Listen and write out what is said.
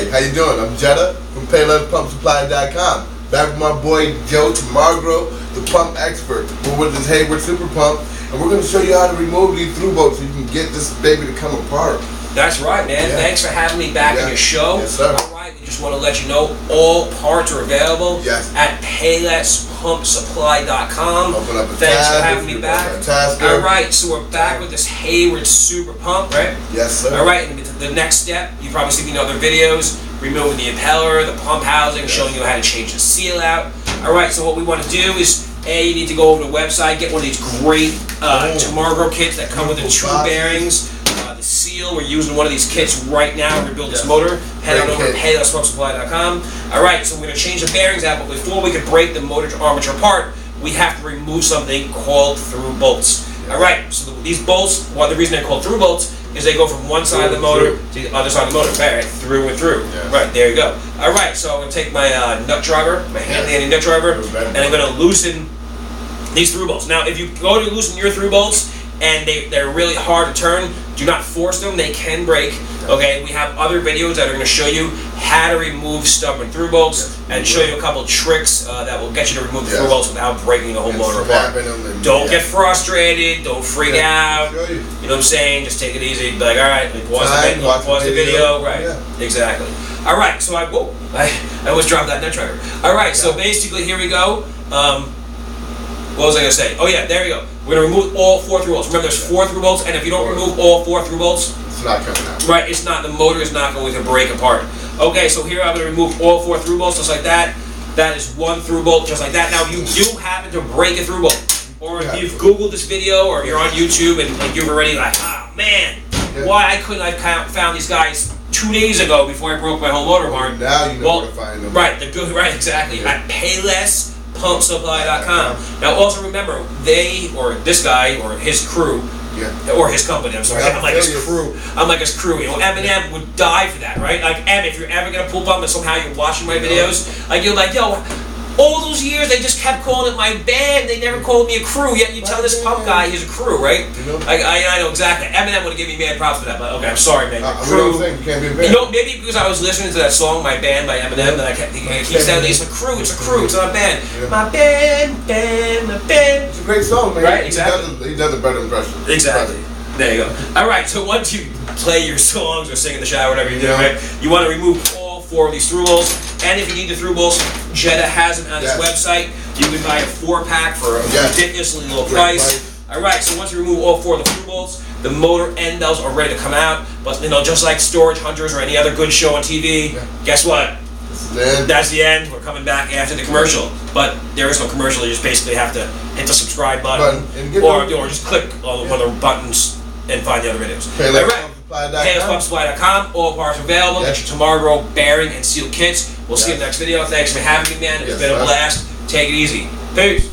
Hey, how you doing? I'm Jetta from PaylessPumpSupply.com. Back with my boy Joe Tamagro, the pump expert. We're with this Hayward Super Pump, and we're going to show you how to remove these through bolts so you can get this baby to come apart. That's right, man. Yeah. Thanks for having me back on your show. Yes, sir. All right, we just want to let you know all parts are available at PaylessPumpSupply.com. Open up a Thanks tab for having me back. All right, so we're back with this Hayward Super Pump, right? Yes, sir. All right, and the next step, you've probably seen in other videos, removing the impeller, the pump housing, showing you how to change the seal out. All right, so what we want to do is, you need to go over to the website, get one of these great Tamagro kits that come with the two bearings, the seal. We're using one of these kits right now to build this motor. Head on over to PaylessPumpSupply.com. All right, so we're going to change the bearings out, but before we can break the motor armature apart, we have to remove something called through bolts. All right, so these bolts, the reason they're called through bolts is they go from one side of the motor to the other side of the motor. Right, through and through. Yeah. Right, there you go. All right, so I'm going to take my nut driver, my handy nut driver, and I'm going to loosen these through bolts. Now, if you go to loosen your through bolts and they're really hard to turn, do not force them. They can break. Okay, we have other videos that are going to show you how to remove stubborn through bolts and show you a couple tricks that will get you to remove the through bolts without breaking the whole motor apart. Don't get frustrated. Don't freak out. You know what I'm saying? Just take it easy. Be like, all right, pause the video. Right, exactly. All right, so I almost dropped that nut driver. All right, so basically here we go. What was I going to say? Oh yeah, there you go. We're going to remove all 4 through bolts. Remember, there's 4 through bolts, and if you don't remove all 4 through bolts, it's not coming out. Right, it's not. The motor is not going to break apart. Okay, so here I'm going to remove all 4 through bolts, just like that. That is 1 through bolt, just like that. Now, if you do happen to break a through bolt, or if you've Googled this video, or you're on YouTube, and you've already like, ah, man, why couldn't I found these guys 2 days ago before I broke my whole motor apart? Now you know where to find them. Right, exactly. At PaylessPumpSupply.com. Now, also remember, this guy, or his crew, or his company, I'm sorry, I'm like his crew. You know, Eminem would die for that, right? Like, if you're ever gonna pull up and somehow you're watching my videos, like, you're like, yo, all those years they just kept calling it my band, they never called me a crew, yet you tell this pump guy he's a crew, right? I know exactly. Eminem would have given me mad props for that, but okay, I'm sorry, man. Crew. You can't be a band. You know, maybe because I was listening to that song, My Band by Eminem, and I kept thinking, he said it's a crew, it's not a band. My band, my band. It's a great song, man. Right, exactly. He does a better impression. Exactly. There you go. All right, so once you play your songs or sing in the shower, whatever you do, right, you want to remove all 4 of these through bolts. And if you need the through bolts, Jetta has them on his website. You can buy a 4-pack for a ridiculously low price. All right, so once you remove all 4 of the through bolts, the motor end belts are ready to come out. But just like Storage Hunters or any other good show on TV, guess what? That's the end. We're coming back after the commercial. But there is no commercial. You just basically have to hit the subscribe button or just click on one of the buttons and find the other videos. All right. PaylessPumpSupply.com. All parts available. Get your Tamagro bearing and seal kits. We'll see you in the next video. Thanks for having me, man. It's been a blast. Take it easy. Peace.